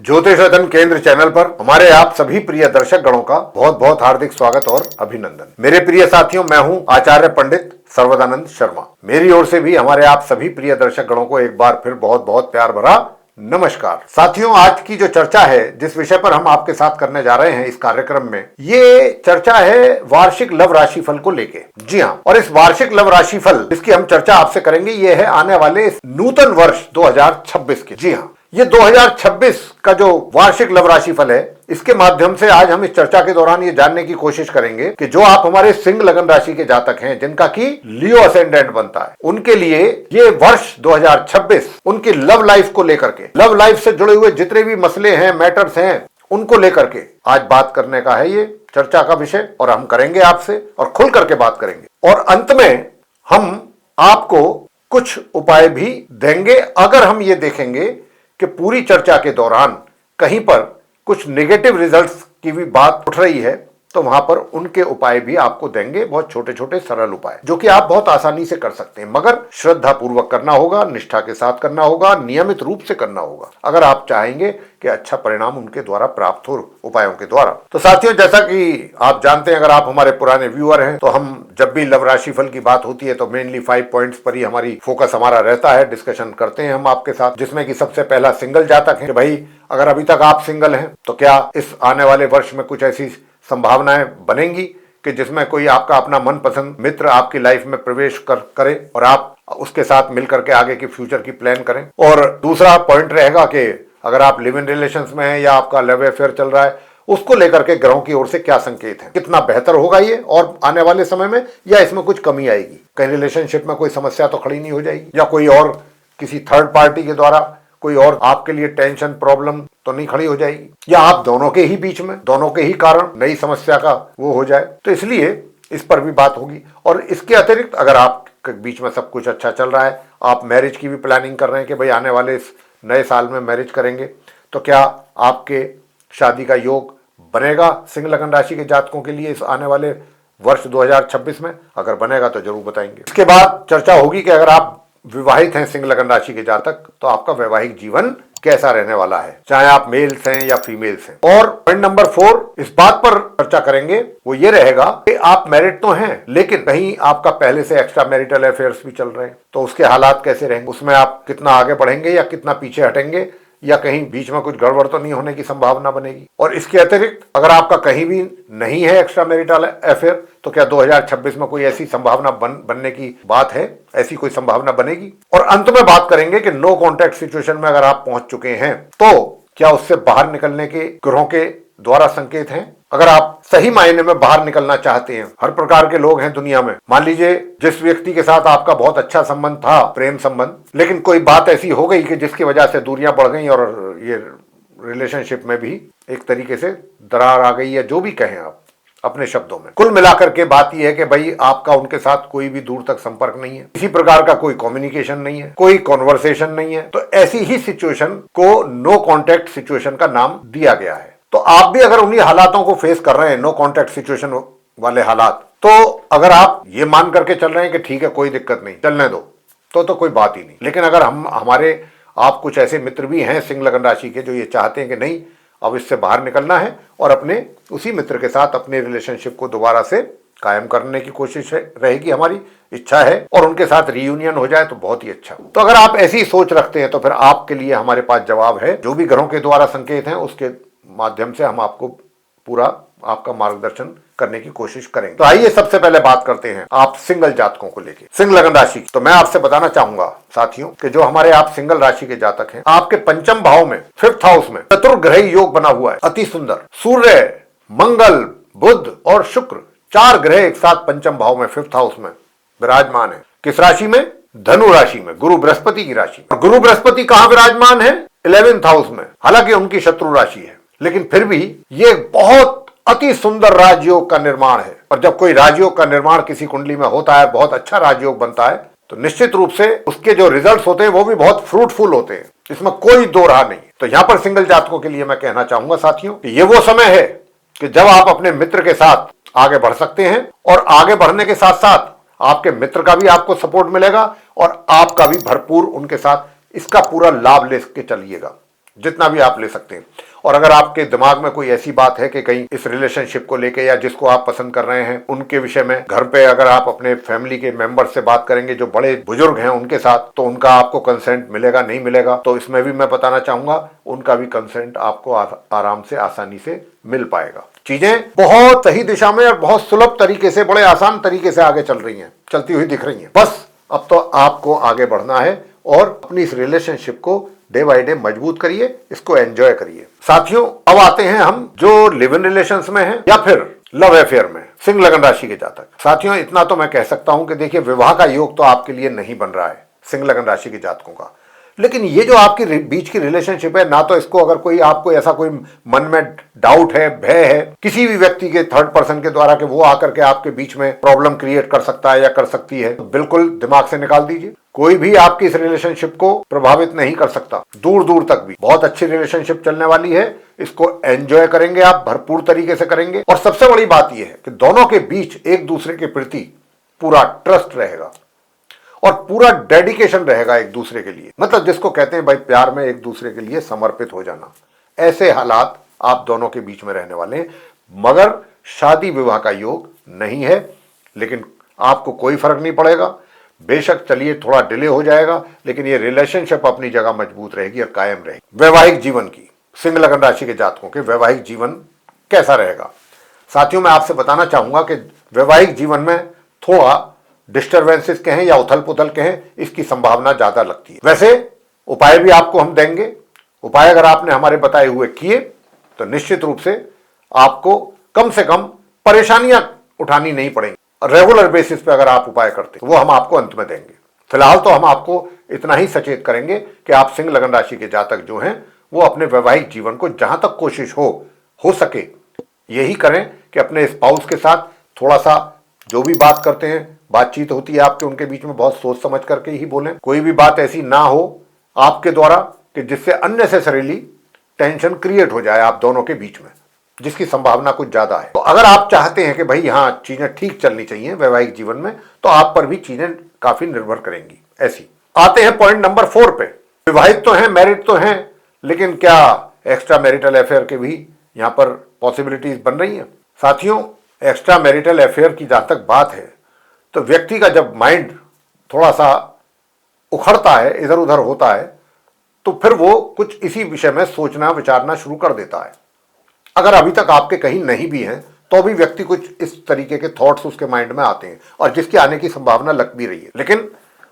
ज्योतिष अध्ययन केंद्र चैनल पर हमारे आप सभी प्रिय दर्शक गणों का बहुत बहुत हार्दिक स्वागत और अभिनंदन। मेरे प्रिय साथियों, मैं हूं आचार्य पंडित सर्वदानंद शर्मा। मेरी ओर से भी हमारे आप सभी प्रिय दर्शक गणों को एक बार फिर बहुत बहुत प्यार भरा नमस्कार। साथियों, आज की जो चर्चा है, जिस विषय पर हम आपके साथ करने जा रहे हैं इस कार्यक्रम में, ये चर्चा है वार्षिक लव राशिफल को लेके। जी हाँ, और इस वार्षिक लव राशिफल जिसकी हम चर्चा आपसे करेंगे, ये है आने वाले नूतन वर्ष 2026 के। जी हाँ, ये 2026 का जो वार्षिक लव राशिफल है, इसके माध्यम से आज हम इस चर्चा के दौरान ये जानने की कोशिश करेंगे कि जो आप हमारे सिंह लगन राशि के जातक हैं, जिनका की लियो असेंडेंट बनता है, उनके लिए ये वर्ष 2026 उनकी लव लाइफ को लेकर के, लव लाइफ से जुड़े हुए जितने भी मसले हैं, मैटर्स हैं, उनको लेकर के आज बात करने का है ये चर्चा का विषय। और हम करेंगे आपसे और खुल करके बात करेंगे, और अंत में हम आपको कुछ उपाय भी देंगे अगर हम ये देखेंगे कि पूरी चर्चा के दौरान कहीं पर कुछ नेगेटिव रिजल्ट्स की भी बात उठ रही है, तो वहां पर उनके उपाय भी आपको देंगे, बहुत छोटे छोटे सरल उपाय जो कि आप बहुत आसानी से कर सकते हैं, मगर श्रद्धा पूर्वक करना होगा, निष्ठा के साथ करना होगा, नियमित रूप से करना होगा, अगर आप चाहेंगे कि अच्छा परिणाम उनके द्वारा प्राप्त हो उपायों के द्वारा। तो साथियों, जैसा कि आप जानते हैं, अगर आप हमारे पुराने व्यूअर हैं, तो हम जब भी लव राशिफल की बात होती है तो मेनली 5 पॉइंट्स पर ही हमारी फोकस हमारा रहता है, डिस्कशन करते हैं हम आपके साथ, जिसमें कि सबसे पहला सिंगल जातक है कि भाई अगर अभी तक आप सिंगल हैं तो क्या इस आने वाले वर्ष में कुछ ऐसी संभावनाएं बनेंगी कि जिसमें कोई आपका अपना मनपसंद मित्र आपकी लाइफ में प्रवेश करे और आप उसके साथ मिलकर के आगे की फ्यूचर की प्लान करें। और दूसरा पॉइंट रहेगा कि अगर आप लिव इन रिलेशंस में हैं या आपका लव अफेयर चल रहा है, उसको लेकर के ग्रहों की ओर से क्या संकेत है, कितना बेहतर होगा ये और आने वाले समय में, या इसमें कुछ कमी आएगी, कहीं रिलेशनशिप में कोई समस्या तो खड़ी नहीं हो जाएगी, या कोई और किसी थर्ड पार्टी के द्वारा कोई और आपके लिए टेंशन प्रॉब्लम तो नहीं खड़ी हो जाएगी, या आप दोनों के ही बीच में, दोनों के ही कारण नई समस्या का वो हो जाए। तो इसलिए इस पर भी बात होगी। और इसके अतिरिक्त अगर आप के बीच में सब कुछ अच्छा चल रहा है, आप मैरिज की भी प्लानिंग कर रहे हैं कि भाई आने वाले इस नए साल में मैरिज करेंगे, तो क्या आपके शादी का योग बनेगा सिंह लगन राशि के जातकों के लिए इस आने वाले वर्ष 2026 में? अगर बनेगा तो जरूर बताएंगे। इसके बाद चर्चा होगी कि अगर आप विवाहित हैं सिंह लगन राशि के जातक, तो आपका वैवाहिक जीवन कैसा रहने वाला है, चाहे आप मेल्स हैं या फीमेल्स हैं। और पॉइंट नंबर 4 इस बात पर चर्चा करेंगे, वो ये रहेगा कि आप मैरिड तो हैं, लेकिन कहीं आपका पहले से एक्स्ट्रा मैरिटल अफेयर्स भी चल रहे हैं, तो उसके हालात कैसे रहेंगे, उसमें आप कितना आगे बढ़ेंगे या कितना पीछे हटेंगे, या कहीं बीच में कुछ गड़बड़ तो नहीं होने की संभावना बनेगी। और इसके अतिरिक्त अगर आपका कहीं भी नहीं है एक्स्ट्रा मैरिटल अफेयर, तो क्या 2026 में कोई ऐसी संभावना बनने की बात है, ऐसी कोई संभावना बनेगी? और अंत में बात करेंगे कि नो कॉन्टैक्ट सिचुएशन में अगर आप पहुंच चुके हैं, तो क्या उससे बाहर निकलने के ग्रहों के द्वारा संकेत हैं? अगर आप सही मायने में बाहर निकलना चाहते हैं, हर प्रकार के लोग हैं दुनिया में, मान लीजिए जिस व्यक्ति के साथ आपका बहुत अच्छा संबंध था, प्रेम संबंध, लेकिन कोई बात ऐसी हो गई कि जिसकी वजह से दूरियां बढ़ गई और ये रिलेशनशिप में भी एक तरीके से दरार आ गई, या जो भी कहें आप अपने शब्दों में। कुल मिलाकर के बात यह है कि भाई आपका उनके साथ कोई भी दूर तक संपर्क नहीं है, किसी प्रकार का कोई कम्युनिकेशन नहीं है, कोई कॉन्वर्सेशन नहीं है, तो ऐसी ही सिचुएशन को नो कॉन्टैक्ट सिचुएशन का नाम दिया गया है। तो आप भी अगर उन्हीं हालातों को फेस कर रहे हैं, नो कॉन्टैक्ट सिचुएशन वाले हालात, तो अगर आप ये मान करके चल रहे हैं कि ठीक है कोई दिक्कत नहीं, चलने दो, तो कोई बात ही नहीं। लेकिन अगर आप कुछ ऐसे मित्र भी हैं सिंह लगन राशि के जो ये चाहते हैं कि नहीं, अब इससे बाहर निकलना है और अपने उसी मित्र के साथ अपने रिलेशनशिप को दोबारा से कायम करने की कोशिश रहेगी, हमारी इच्छा है, और उनके साथ रीयूनियन हो जाए तो बहुत ही अच्छा। तो अगर आप ऐसी सोच रखते हैं, तो फिर आपके लिए हमारे पास जवाब है। जो भी ग्रहों के द्वारा संकेत हैं, उसके माध्यम से हम आपको पूरा आपका मार्गदर्शन करने की कोशिश करेंगे। तो आइए सबसे पहले बात करते हैं आप सिंगल जातकों को लेके, सिंह लगन राशि की। तो मैं आपसे बताना चाहूंगा साथियों कि जो हमारे आप सिंगल राशि के जातक हैं, आपके पंचम भाव में 5th हाउस में चतुर्ग्रही योग बना हुआ है, अति सुंदर। सूर्य, मंगल, बुध और शुक्र, 4 ग्रह एक साथ पंचम भाव में 5th हाउस में विराजमान है। किस राशि में? धनु राशि में, गुरु बृहस्पति की राशि। और गुरु बृहस्पति कहां विराजमान है? 11th हाउस में। हालांकि उनकी शत्रु राशि है, लेकिन फिर भी ये बहुत अति सुंदर राजयोग का निर्माण है। और जब कोई राजयोग का निर्माण किसी कुंडली में होता है, बहुत अच्छा राजयोग बनता है, तो निश्चित रूप से उसके जो रिजल्ट्स होते हैं वो भी बहुत फ्रूटफुल होते हैं, इसमें कोई दो राह नहीं। तो यहां पर सिंगल जातकों के लिए मैं कहना चाहूंगा साथियों कि ये वो समय है कि जब आप अपने मित्र के साथ आगे बढ़ सकते हैं, और आगे बढ़ने के साथ साथ आपके मित्र का भी आपको सपोर्ट मिलेगा और आपका भी भरपूर उनके साथ इसका पूरा लाभ लेके चलिएगा। जितना भी आप ले सकते हैं। और अगर आपके दिमाग में कोई ऐसी बात है कि कहीं इस रिलेशनशिप को लेके या जिसको आप पसंद कर रहे हैं उनके विषय में घर पे अगर आप अपने फैमिली के मेंबर से बात करेंगे जो बड़े बुजुर्ग हैं उनके साथ, तो उनका आपको कंसेंट मिलेगा नहीं मिलेगा, तो इसमें भी मैं बताना चाहूंगा उनका भी कंसेंट आपको आराम से आसानी से मिल पाएगा। चीजें बहुत सही दिशा में और बहुत सुलभ तरीके से, बड़े आसान तरीके से आगे चल रही हैं, चलती हुई दिख रही हैं। बस अब तो आपको आगे बढ़ना है और अपनी इस रिलेशनशिप को डे बाय डे मजबूत करिए, इसको एंजॉय करिए। साथियों, अब आते हैं हम जो लिव इन रिलेशंस में हैं या फिर लव अफेयर में, सिंह लगन राशि के जातक। साथियों, इतना तो मैं कह सकता हूं कि देखिए, विवाह का योग तो आपके लिए नहीं बन रहा है सिंह लगन राशि के जातकों का, लेकिन ये जो आपकी बीच की रिलेशनशिप है, ना तो इसको अगर कोई आपको ऐसा कोई मन में डाउट है, भय है किसी भी व्यक्ति के थर्ड पर्सन के द्वारा कि वो आकर के आपके बीच में प्रॉब्लम क्रिएट कर सकता है या कर सकती है, तो बिल्कुल दिमाग से निकाल दीजिए। कोई भी आपकी इस रिलेशनशिप को प्रभावित नहीं कर सकता, दूर दूर तक भी। बहुत अच्छी रिलेशनशिप चलने वाली है, इसको एंजॉय करेंगे आप, भरपूर तरीके से करेंगे। और सबसे बड़ी बात यह है कि दोनों के बीच एक दूसरे के प्रति पूरा ट्रस्ट रहेगा और पूरा डेडिकेशन रहेगा एक दूसरे के लिए। मतलब जिसको कहते हैं भाई प्यार में एक दूसरे के लिए समर्पित हो जाना, ऐसे हालात आप दोनों के बीच में रहने वाले हैं। मगर शादी विवाह का योग नहीं है, लेकिन आपको कोई फर्क नहीं पड़ेगा। बेशक चलिए थोड़ा डिले हो जाएगा, लेकिन ये रिलेशनशिप अपनी जगह मजबूत रहेगी और कायम रहेगी। वैवाहिक जीवन की, सिंह लगन राशि के जातकों के वैवाहिक जीवन कैसा रहेगा? साथियों, मैं आपसे बताना चाहूंगा कि वैवाहिक जीवन में थोड़ा डिस्टर्बेंसेस कहें या उथल पुथल कहें, इसकी संभावना ज्यादा लगती है। वैसे उपाय भी आपको हम देंगे। उपाय अगर आपने हमारे बताए हुए किए तो निश्चित रूप से आपको कम से कम परेशानियां उठानी नहीं पड़ेंगी। रेगुलर बेसिस पे अगर आप उपाय करते वो हम आपको अंत में देंगे। फिलहाल तो हम आपको इतना ही सचेत करेंगे कि आप सिंह लगन राशि के जातक जो हैं वो अपने वैवाहिक जीवन को जहां तक कोशिश हो सके यही करें कि अपने स्पाउस के साथ थोड़ा सा जो भी बात करते हैं, बातचीत होती है आपके उनके बीच में, बहुत सोच समझ करके ही बोलें। कोई भी बात ऐसी ना हो आपके द्वारा कि जिससे अननेसेसरीली टेंशन क्रिएट हो जाए आप दोनों के बीच में, जिसकी संभावना कुछ ज्यादा है। तो अगर आप चाहते हैं कि भाई यहाँ चीजें ठीक चलनी चाहिए वैवाहिक जीवन में, तो आप पर भी चीजें काफी निर्भर करेंगी। ऐसी आते हैं पॉइंट नंबर 4 पे। विवाहित तो हैं, मैरिड तो हैं, लेकिन क्या एक्स्ट्रा मैरिटल अफेयर के भी यहाँ पर पॉसिबिलिटीज बन रही हैं? साथियों, एक्स्ट्रा मैरिटल अफेयर की जहां तक बात है, तो व्यक्ति का जब माइंड थोड़ा सा उखड़ता है, इधर उधर होता है, तो फिर वो कुछ इसी विषय में सोचना विचारना शुरू कर देता है। अगर अभी तक आपके कहीं नहीं भी हैं तो भी व्यक्ति कुछ इस तरीके के थॉट्स उसके माइंड में आते हैं और जिसके आने की संभावना लग भी रही है। लेकिन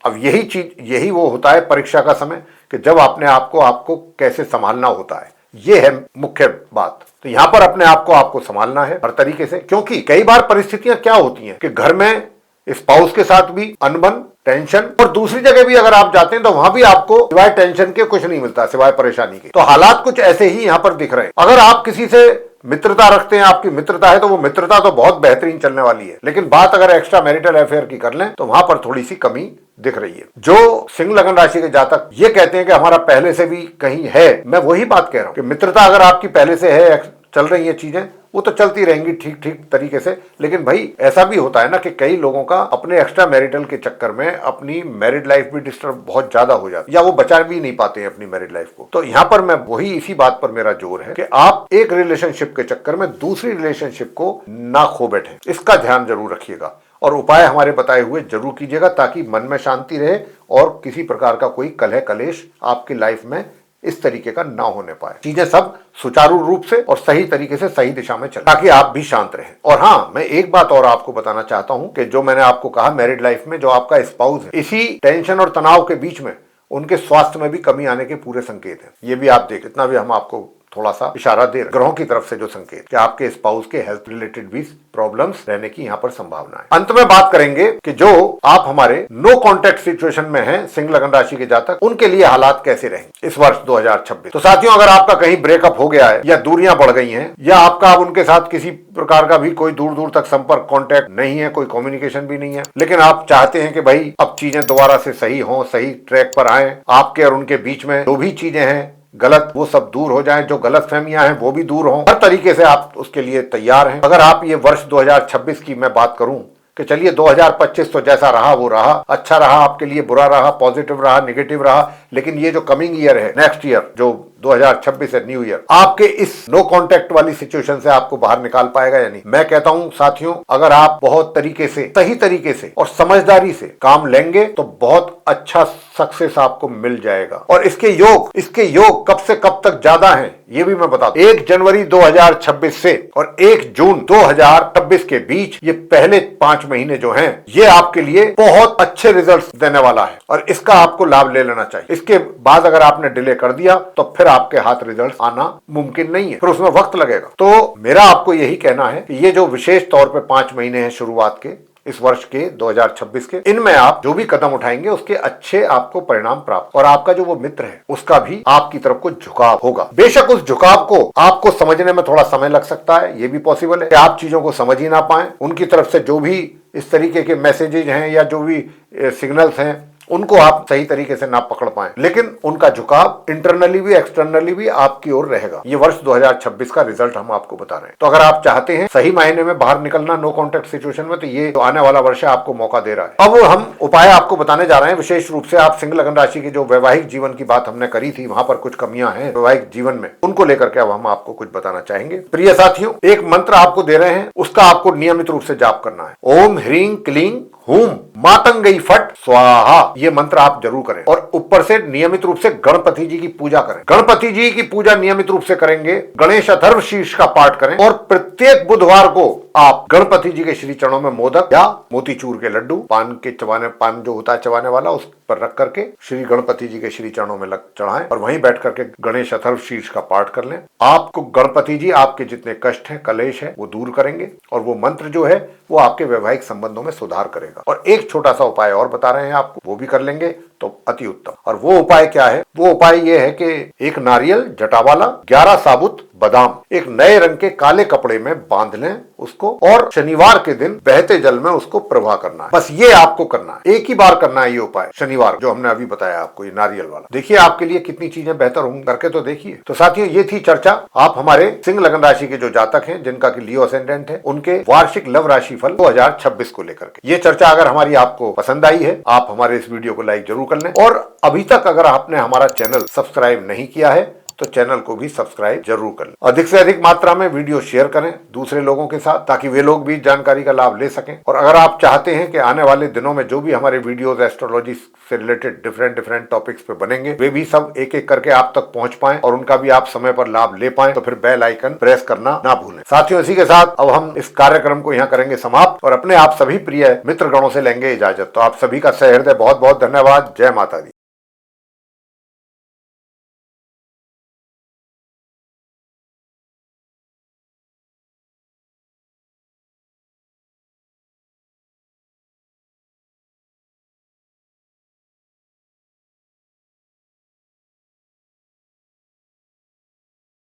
अब यही वो होता है परीक्षा का समय कि जब अपने आपको कैसे संभालना होता है, ये है मुख्य बात। तो यहां पर अपने आपको संभालना है हर तरीके से, क्योंकि कई बार परिस्थितियां क्या होती हैं कि घर में स्पाउस के साथ भी अनबन, टेंशन, और दूसरी जगह भी अगर आप जाते हैं तो वहां भी आपको सिवाय टेंशन के कुछ नहीं मिलता, सिवाय परेशानी के। तो हालात कुछ ऐसे ही यहां पर दिख रहे हैं। अगर आप किसी से मित्रता रखते हैं, आपकी मित्रता है, तो वो मित्रता तो बहुत बेहतरीन चलने वाली है, लेकिन बात अगर एक्स्ट्रा मैरिटल अफेयर की कर लें तो वहां पर थोड़ी सी कमी दिख रही है। जो सिंह लगन राशि के जातक ये कहते हैं कि हमारा पहले से भी कहीं है, मैं वही बात कह रहा हूं कि मित्रता अगर आपकी पहले से है, चल रही है चीजें, वो तो चलती रहेंगी ठीक तरीके से। लेकिन भाई ऐसा भी होता है ना कि कई लोगों का अपने एक्स्ट्रा मैरिटल के चक्कर में अपनी मैरिड लाइफ भी डिस्टर्ब बहुत ज्यादा हो जाती है, या वो बचा भी नहीं पाते हैं अपनी मैरिड लाइफ को। तो यहाँ पर मैं वही इसी बात पर मेरा जोर है कि आप एक रिलेशनशिप के चक्कर में दूसरी रिलेशनशिप को ना खो बैठे, इसका ध्यान जरूर रखिएगा और उपाय हमारे बताए हुए जरूर कीजिएगा, ताकि मन में शांति रहे और किसी प्रकार का कोई कलह कलेश आपकी लाइफ में इस तरीके का ना होने पाए। चीजें सब सुचारू रूप से और सही तरीके से सही दिशा में चले, ताकि आप भी शांत रहें। और हाँ, मैं एक बात और आपको बताना चाहता हूं कि जो मैंने आपको कहा मैरिड लाइफ में जो आपका स्पाउस है, इसी टेंशन और तनाव के बीच में उनके स्वास्थ्य में भी कमी आने के पूरे संकेत हैं। ये भी आप देख, इतना भी हम आपको थोड़ा सा इशारा दे रहे ग्रहों की तरफ से जो संकेत कि आपके स्पाउस के हेल्थ रिलेटेड भी प्रॉब्लम्स रहने की यहाँ पर संभावना है। अंत में बात करेंगे कि जो आप हमारे नो कॉन्टेक्ट सिचुएशन में हैं सिंह लगन राशि के जातक, उनके लिए हालात कैसे रहेंगे इस वर्ष 2026। तो साथियों, अगर आपका कहीं ब्रेकअप हो गया है या दूरियां बढ़ गई हैं या आपका अब उनके साथ किसी प्रकार का भी कोई दूर दूर तक संपर्क कॉन्टैक्ट नहीं है, कोई कम्युनिकेशन भी नहीं है, लेकिन आप चाहते हैं कि भाई अब चीजें दोबारा से सही हों, सही ट्रैक पर आए, आपके और उनके बीच में जो भी चीजें हैं गलत वो सब दूर हो जाएं, जो गलत फहमियां हैं वो भी दूर हों, हर तरीके से आप उसके लिए तैयार हैं। अगर आप ये वर्ष 2026 की मैं बात करूं कि चलिए 2025 तो जैसा रहा वो रहा, अच्छा रहा आपके लिए, बुरा रहा, पॉजिटिव रहा, निगेटिव रहा, लेकिन ये जो कमिंग ईयर है, नेक्स्ट ईयर जो 2026 है, न्यू ईयर, आपके इस नो कांटेक्ट वाली सिचुएशन से आपको बाहर निकाल पाएगा या नहीं। मैं कहता हूं साथियों, अगर आप बहुत तरीके से, सही तरीके से और समझदारी से काम लेंगे तो बहुत अच्छा सक्सेस आपको मिल जाएगा। और इसके योग कब से कब तक ज्यादा हैं ये भी मैं बता दूं। 1 जनवरी 2026 से और 1 जून 2026 के बीच ये पहले 5 महीने जो हैं, ये आपके लिए बहुत अच्छे रिजल्ट्स देने वाला है और इसका आपको लाभ ले लेना चाहिए। इसके बाद अगर आपने डिले कर दिया तो फिर आपके हाथ रिजल्ट आना मुमकिन नहीं है, फिर उसमें वक्त लगेगा। तो मेरा आपको यही कहना है कि ये जो विशेष तौर पे 5 महीने हैं शुरुआत के इस वर्ष के 2026 के, इनमें आप जो भी कदम उठाएंगे उसके अच्छे आपको परिणाम प्राप्त, और आपका जो वो मित्र है उसका भी आपकी तरफ को झुकाव होगा। बेशक उस झुकाव को आपको समझने में थोड़ा समय लग सकता है, ये भी पॉसिबल है कि आप चीजों को समझ ही ना पाए। उनकी तरफ से जो भी इस तरीके के मैसेजेज हैं या जो भी सिग्नल्स हैं उनको आप सही तरीके से ना पकड़ पाए, लेकिन उनका झुकाव इंटरनली भी एक्सटर्नली भी आपकी ओर रहेगा। ये वर्ष 2026 का रिजल्ट हम आपको बता रहे हैं। तो अगर आप चाहते हैं सही मायने में बाहर निकलना नो कॉन्टेक्ट सिचुएशन में, तो ये तो आने वाला वर्ष आपको मौका दे रहा है। अब हम उपाय आपको बताने जा रहे हैं। विशेष रूप से आप सिंह लगन राशि की जो वैवाहिक जीवन की बात हमने करी थी, वहां पर कुछ कमियां हैं वैवाहिक जीवन में, उनको लेकर के अब हम आपको कुछ बताना चाहेंगे। प्रिय साथियों, एक मंत्र आपको दे रहे हैं, उसका आपको नियमित रूप से जाप करना है। ओम ह्रीं क्लीं हूं मातंगई फट स्वाहा, ये मंत्र आप जरूर करें और ऊपर से नियमित रूप से गणपति जी की पूजा करें। गणपति जी की पूजा नियमित रूप से करेंगे, गणेश अथर्व शीर्ष का पाठ करें और प्रत्येक बुधवार को आप गणपति जी के श्री चरणों में मोदक या मोतीचूर के लड्डू, पान जो होता है चबाने वाला, उस पर रख करके श्री गणपति जी के श्री चरणों में चढ़ाएं और वहीं बैठ करके गणेश अथर्व शीर्ष का पाठ कर लें। आपको गणपति जी आपके जितने कष्ट हैं, कलेश है, वो दूर करेंगे और वो मंत्र जो है वो आपके वैवाहिक संबंधों में सुधार करेगा। और एक छोटा सा उपाय और बता रहे हैं आपको, वो भी कर लेंगे तो अति उत्तम। और वो उपाय क्या है? वो उपाय ये है कि एक नारियल जटावाला, 11 साबुत बादाम एक नए रंग के काले कपड़े में बांध लें उसको, और शनिवार के दिन बहते जल में उसको प्रवाह करना है। बस ये आपको करना है, एक ही बार करना है ये उपाय, शनिवार जो हमने अभी बताया आपको, ये नारियल वाला। देखिए आपके लिए कितनी चीजें बेहतर होंगी, करके तो देखिए। तो साथियों, ये थी चर्चा आप हमारे सिंह लगन राशि के जो जातक हैं, जिनका कि लियो असेंडेंट है, उनके वार्षिक लव राशि फल 2026 को लेकर के। ये चर्चा अगर हमारी आपको पसंद आई है, आप हमारे इस वीडियो को लाइक जरूर कर लें, और अभी तक अगर आपने हमारा चैनल सब्सक्राइब नहीं किया है तो चैनल को भी सब्सक्राइब जरूर कर लें। अधिक से अधिक मात्रा में वीडियो शेयर करें दूसरे लोगों के साथ, ताकि वे लोग भी जानकारी का लाभ ले सकें। और अगर आप चाहते हैं कि आने वाले दिनों में जो भी हमारे वीडियोस एस्ट्रोलॉजी से रिलेटेड डिफरेंट टॉपिक्स पे बनेंगे, वे भी सब एक एक करके आप तक पहुंच पाएं और उनका भी आप समय पर लाभ ले पाएं, तो फिर बेल आइकन प्रेस करना ना भूलें। साथियों, इसी के साथ अब हम इस कार्यक्रम को यहाँ करेंगे समाप्त और अपने आप सभी प्रिय मित्रगणों से लेंगे इजाजत। तो आप सभी का सहृदय बहुत बहुत धन्यवाद। जय माता दी।